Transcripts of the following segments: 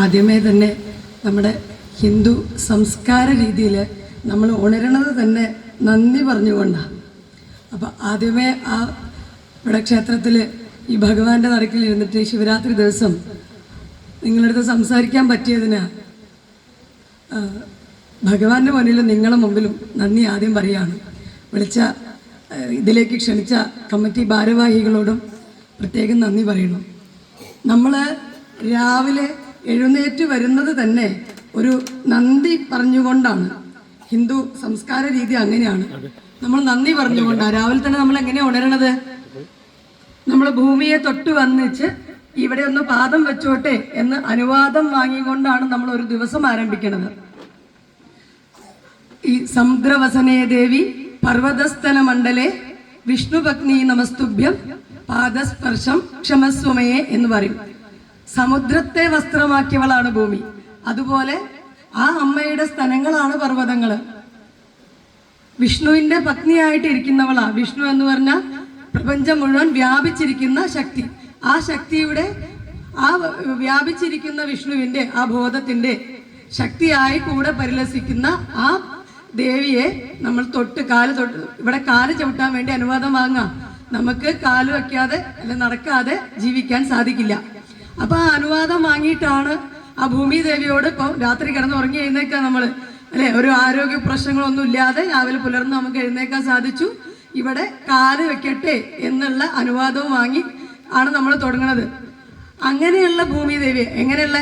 ആദ്യമേ തന്നെ നമ്മുടെ ഹിന്ദു സംസ്കാര രീതിയിൽ നമ്മൾ ഉണരണത് തന്നെ നന്ദി പറഞ്ഞുകൊണ്ടാണ്. അപ്പോൾ ആദ്യമേ ഇവിടെ ക്ഷേത്രത്തിൽ ഈ ഭഗവാന്റെ നടക്കിലിരുന്നിട്ട് ശിവരാത്രി ദിവസം നിങ്ങളടുത്ത് സംസാരിക്കാൻ പറ്റിയതിന് ഭഗവാന്റെ മുന്നിലും നിങ്ങളുടെ മുമ്പിലും നന്ദി ആദ്യം പറയുകയാണ്. വിളിച്ച ഇതിലേക്ക് ക്ഷണിച്ച കമ്മിറ്റി ഭാരവാഹികളോടും പ്രത്യേകം നന്ദി പറയുന്നു. നമ്മൾ രാവിലെ എഴുന്നേറ്റ് വരുന്നത് തന്നെ ഒരു നന്ദി പറഞ്ഞുകൊണ്ടാണ്. ഹിന്ദു സംസ്കാര രീതി അങ്ങനെയാണ്. നമ്മൾ നന്ദി പറഞ്ഞുകൊണ്ടാണ് രാവിലെ തന്നെ നമ്മൾ എങ്ങനെയാണ് ഉണരണത്? നമ്മൾ ഭൂമിയെ തൊട്ട് വന്നിച്ച് ഇവിടെ ഒന്ന് പാദം വെച്ചോട്ടെ എന്ന് അനുവാദം വാങ്ങിക്കൊണ്ടാണ് നമ്മൾ ഒരു ദിവസം ആരംഭിക്കുന്നത്. ഈ സമുദ്രവസനേ ദേവി പർവ്വതസ്ഥല മണ്ഡലേ വിഷ്ണുഭഗ്നി നമസ്തുഭ്യം പാദസ്പർശം ക്ഷമസ്വമയെ എന്ന് പറയും. സമുദ്രത്തെ വസ്ത്രമാക്കിയവളാണ് ഭൂമി. അതുപോലെ ആ അമ്മയുടെ സ്ഥലങ്ങളാണ് പർവ്വതങ്ങൾ. വിഷ്ണുവിന്റെ പത്നിയായിട്ട് ഇരിക്കുന്നവളാ. വിഷ്ണു എന്ന് പറഞ്ഞാൽ പ്രപഞ്ചം മുഴുവൻ വ്യാപിച്ചിരിക്കുന്ന ശക്തി. ആ ശക്തിയുടെ ആ വ്യാപിച്ചിരിക്കുന്ന വിഷ്ണുവിന്റെ ആ ബോധത്തിന്റെ ശക്തിയായി കൂടെ പരിലസിക്കുന്ന ആ ദേവിയെ നമ്മൾ കാല് തൊട്ട് ഇവിടെ കാല് ചവിട്ടാൻ വേണ്ടി അനുവാദം വാങ്ങാം. നമുക്ക് കാല് വയ്ക്കാതെ അല്ലെ നടക്കാതെ ജീവിക്കാൻ സാധിക്കില്ല. അപ്പൊ ആ അനുവാദം വാങ്ങിയിട്ടാണ് ആ ഭൂമി ദേവിയോട് ഇപ്പൊ രാത്രി കിടന്ന് ഉറങ്ങി എഴുന്നേക്കാൻ നമ്മൾ അല്ലെ, ഒരു ആരോഗ്യ പ്രശ്നങ്ങളൊന്നും ഇല്ലാതെ രാവിലെ പുലർന്ന് നമുക്ക് എഴുന്നേക്കാൻ സാധിച്ചു. ഇവിടെ കാല് വെക്കട്ടെ എന്നുള്ള അനുവാദവും വാങ്ങി ആണ് നമ്മൾ തുടങ്ങുന്നത്. അങ്ങനെയുള്ള ഭൂമി ദേവിയെ, എങ്ങനെയുള്ള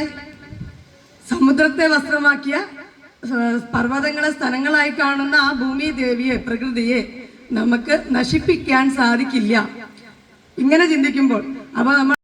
സമുദ്രത്തെ വസ്ത്രമാക്കിയ പർവ്വതങ്ങളെ സ്ഥലങ്ങളായി കാണുന്ന ആ ഭൂമി ദേവിയെ, പ്രകൃതിയെ നമുക്ക് നശിപ്പിക്കാൻ സാധിക്കില്ല ഇങ്ങനെ ചിന്തിക്കുമ്പോൾ. അപ്പൊ നമ്മൾ